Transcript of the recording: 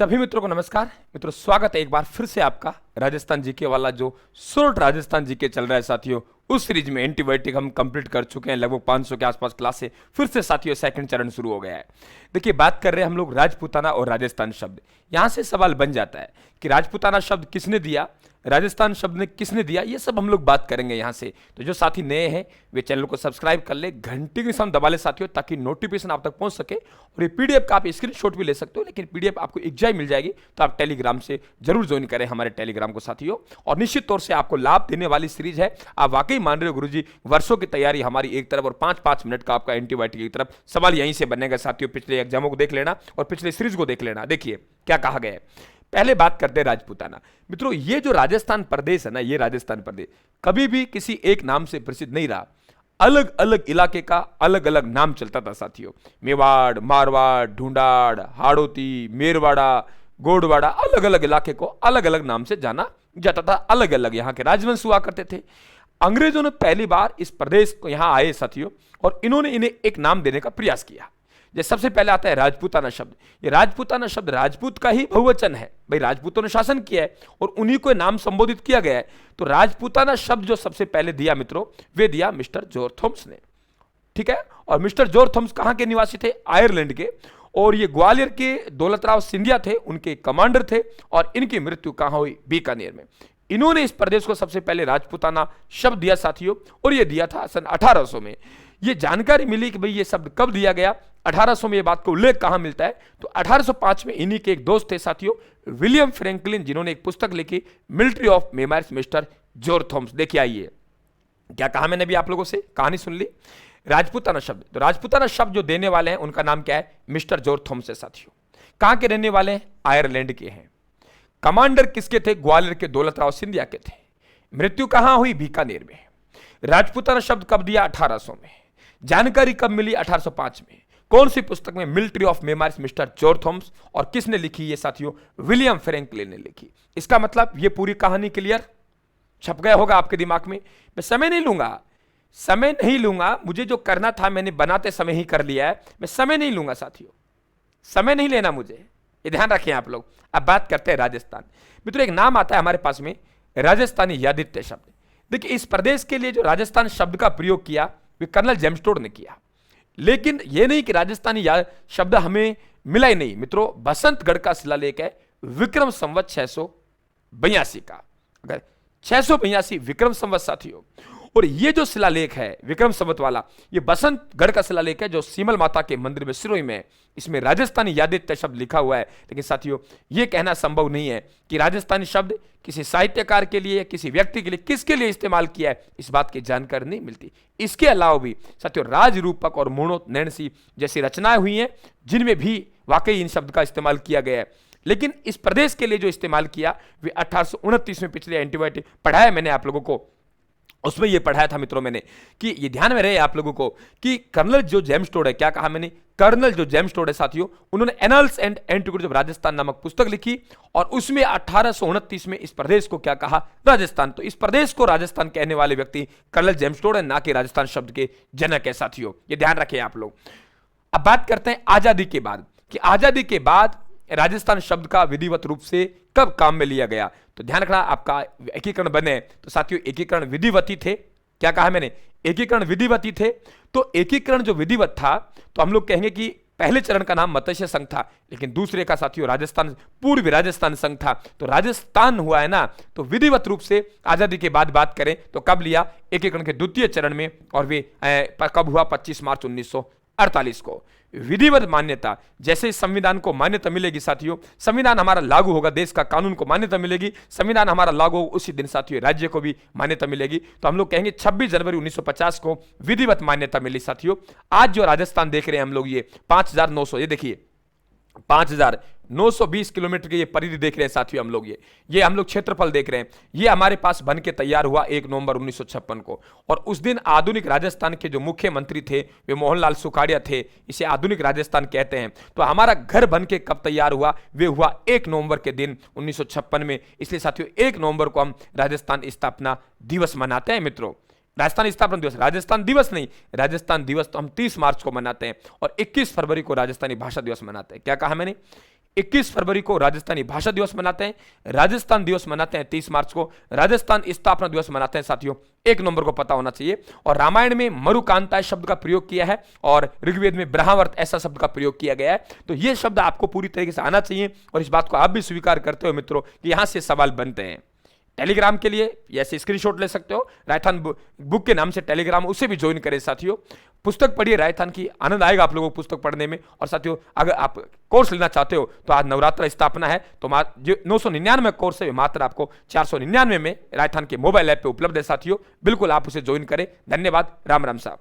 सभी मित्रों को नमस्कार। मित्रों स्वागत है एक बार फिर से आपका राजस्थान जीके वाला जो शॉर्ट राजस्थान जीके चल रहा है साथियों, उस सीरीज में एंटीबायोटिक हम कंप्लीट कर चुके हैं। लगभग 500 के आसपास क्लास से फिर से साथियों सेकंड चरण शुरू हो गया है। देखिए बात कर रहे हैं हम लोग राजपूताना और राजस्थान शब्द। यहां से सवाल बन जाता है कि राजपूताना शब्द किसने दिया, राजस्थान शब्द ने किसने दिया, ये सब हम लोग बात करेंगे यहां से। तो जो साथी नए हैं वे चैनल को सब्सक्राइब कर ले, घंटी के निशान दबा ले साथियों, ताकि नोटिफिकेशन आप तक पहुंच सके। और ये पीडीएफ का आप स्क्रीनशॉट भी ले सकते हो, लेकिन पीडीएफ आपको एक मिल जाएगी तो आप टेलीग्राम से जरूर ज्वाइन करें हमारे टेलीग्राम को साथियों। और निश्चित तौर से आपको लाभ देने वाली सीरीज है। आप वाकई मान रहे हो गुरुजी, वर्षों की तैयारी हमारी एक तरफ और 5-5 मिनट का आपका एंटीबायोटिक एक तरफ। सवाल यहीं से बनेगा साथियों। पिछले एग्जामों को देख लेना और पिछले सीरीज को देख लेना। देखिए क्या कहा गया है। पहले बात करते हैं राजपूताना। मित्रों ये जो राजस्थान प्रदेश है ना, ये राजस्थान प्रदेश कभी भी किसी एक नाम से प्रसिद्ध नहीं रहा। अलग अलग इलाके का अलग अलग नाम चलता था साथियों। मेवाड़, मारवाड़, ढूंढाड़, हाड़ोती, मेरवाड़ा, गोडवाड़ा, अलग अलग इलाके को अलग अलग नाम से जाना जाता था। अलग अलग यहाँ के राजवंश हुआ करते थे। अंग्रेजों ने पहली बार इस प्रदेश को यहाँ आए साथियों, और इन्होंने इन्हें एक नाम देने का प्रयास किया। जैसे सबसे पहले आता है राजपूताना शब्द। ये राजपूताना शब्द राजपूत का ही बहुवचन है। भाई राजपूतों ने शासन किया है और उन्हीं को नाम संबोधित किया गया है। तो राजपूताना शब्द जो सबसे पहले दिया मित्रों, वे दिया मिस्टर जॉर्ज थॉमस ने। ठीक है। और मिस्टर जॉर्ज थॉमस कहां के निवासी थे? आयरलैंड के। और ये ग्वालियर के दौलतराव सिंधिया थे, उनके कमांडर थे। और इनकी मृत्यु कहां हुई? बीकानेर में। इन्होंने इस प्रदेश को सबसे पहले राजपूताना शब्द दिया साथियों, और यह दिया था सन 1800 में। यह जानकारी मिली कि भाई ये शब्द कब दिया गया, 1800 में। ये बात का उल्लेख कहां मिलता है? तो 1805 में इन्हीं के एक दोस्त थे साथियों, विलियम फ्रैंकलिन, जिन्होंने एक पुस्तक लिखी military of memories mister George Thomas. देखिए आइए क्या कहा मैंने भी आप लोगों से, कहानी सुन ली। राजपूताना शब्द, तो राजपूताना शब्द जो देने वाले हैं उनका नाम क्या है? मिस्टर जॉर्ज थॉमस है साथियों। कहां के रहने वाले हैं? आयरलैंड के हैं। कमांडर किसके थे? ग्वालियर के दौलतराव सिंधिया के थे। मृत्यु कहां हुई? बीकानेर में। राजपूताना शब्द कब दिया? 1800 में। जानकारी कब मिली? 1805 में। कौन सी पुस्तक में? Military of memories mister George Thomas. और किसने लिखी ये साथियों? विलियम फ्रैंकलिन ने लिखी। इसका मतलब ये पूरी कहानी क्लियर छप गया होगा आपके दिमाग में। मैं समय नहीं लूंगा, मुझे जो करना था मैंने बनाते समय ही कर लिया है। मैं समय नहीं लूंगा साथियों, समय नहीं लेना मुझे, ये ध्यान रखें आप लोग। अब बात करते हैं राजस्थान। मित्रों एक नाम आता है हमारे पास में, राजस्थानी यादित्य शब्द। देखिए इस प्रदेश के लिए जो राजस्थान शब्द का प्रयोग किया वे कर्नल जेम्स टोड ने किया। लेकिन यह नहीं कि राजस्थानी शब्द हमें मिला ही नहीं। मित्रों बसंतगढ़ का शिलालेख है विक्रम संवत 682 का, अगर 682 विक्रम संवत साथियों। और ये जो शिलालेख है विक्रम संवत वाला, ये बसंतगढ़ का शिलालेख है जो सीमल माता के मंदिर में सिरोही में। इसमें राजस्थानी यादित्य शब्द लिखा हुआ है। लेकिन साथियों ये कहना संभव नहीं है कि राजस्थानी शब्द किसी साहित्यकार के लिए, किसी व्यक्ति के लिए, किसके लिए इस्तेमाल किया है, इस बात की जानकारी नहीं मिलती। इसके अलावा भी साथियों राजरूपक और मोणोत नैणसी जैसी रचनाएं हुई हैं जिनमें भी वाकई इन शब्द का इस्तेमाल किया गया है। लेकिन इस प्रदेश के लिए जो इस्तेमाल किया वे 1829 में, पिछले एंटीबायोटिक पढ़ाया मैंने आप लोगों को, उसमें यह पढ़ाया था मित्रों मैंने कि ये ध्यान में रहे आप लोगों को कि कर्नल जो जेम्स टोड है, क्या कहा मैंने? कर्नल जो जेम्स टोड है साथियों, उन्होंने annuls and antiquities of Rajasthan नामक पुस्तक लिखी। और उसमें 1829 में इस प्रदेश को क्या कहा? राजस्थान। तो इस प्रदेश को राजस्थान कहने वाले व्यक्ति कर्नल जेम्स टोड है, ना कि राजस्थान शब्द के जनक है साथियों। ये ध्यान रखें आप लोग। अब बात करते हैं आजादी के बाद, कि आजादी के बाद राजस्थान शब्द का विधिवत रूप से कब काम में लिया गया। तो ध्यान रखना आपका एकीकरण बने तो साथियों एकीकरण विधिवती थे। क्या कहा मैंने? एकीकरण विधिवती थे। तो एकीकरण जो विधिवत था तो हम लोग कहेंगे कि पहले चरण का नाम मत्स्य संघ था, लेकिन दूसरे का साथियों राजस्थान, पूर्व राजस्थान संघ था। तो राजस्थान हुआ है ना, तो विधिवत रूप से आजादी के बाद बात करें तो कब लिया? एकीकरण के द्वितीय चरण में। और वे कब हुआ? 25 मार्च 1948 को। विधिवत मान्यता, जैसे संविधान को मान्यता मिलेगी साथियों, संविधान हमारा लागू होगा, देश का कानून को मान्यता मिलेगी, संविधान हमारा लागू होगा, उसी दिन साथियों राज्य को भी मान्यता मिलेगी। तो हम लोग कहेंगे 26 जनवरी 1950 को विधिवत मान्यता मिली साथियों। आज जो राजस्थान देख रहे हैं हम लोग, ये 5900, ये देखिए 5920 किलोमीटर की ये परिधि देख रहे हैं साथियों हम लोग। ये हम लोग क्षेत्रफल देख रहे हैं। ये हमारे पास बन के तैयार हुआ 1 नवंबर 1956 को। और उस दिन आधुनिक राजस्थान के जो मुख्यमंत्री थे वे मोहनलाल सुखाड़िया थे। इसे आधुनिक राजस्थान कहते हैं। तो हमारा घर बन के कब तैयार हुआ? वे हुआ 1 नवंबर के दिन 1956 में। इसलिए साथियों 1 नवंबर को हम राजस्थान स्थापना दिवस मनाते हैं मित्रों। राजस्थान स्थापना दिवस, राजस्थान दिवस नहीं, राजस्थान दिवस तो हम 30 मार्च को मनाते हैं। और 21 फरवरी को राजस्थानी भाषा दिवस मनाते हैं। क्या कहा मैंने? 21 फरवरी को राजस्थानी भाषा दिवस मनाते हैं, राजस्थान दिवस मनाते हैं 30 मार्च को, राजस्थान स्थापना दिवस मनाते हैं साथियों 1 नवंबर को, पता होना चाहिए। और रामायण में मरुकांता शब्द का प्रयोग किया है और ऋग्वेद में ब्रह्मावर्त ऐसा शब्द का प्रयोग किया गया है। तो ये शब्द आपको पूरी तरीके से आना चाहिए और इस बात को आप भी स्वीकार करते हो मित्रों कि यहां से सवाल बनते हैं। टेलीग्राम के लिए ऐसे स्क्रीनशॉट ले सकते हो, राजस्थान बुक के नाम से टेलीग्राम, उसे भी ज्वाइन करें साथियों। पुस्तक पढ़िए राजस्थान की, आनंद आएगा आप लोगों को पुस्तक पढ़ने में। और साथियों अगर आप कोर्स लेना चाहते हो तो आज नवरात्र स्थापना है, तो जो 999 कोर्स है मात्र आपको 499 में राजस्थान के मोबाइल ऐप पे उपलब्ध है साथियों, बिल्कुल आप उसे ज्वाइन करें। धन्यवाद, राम राम साहब।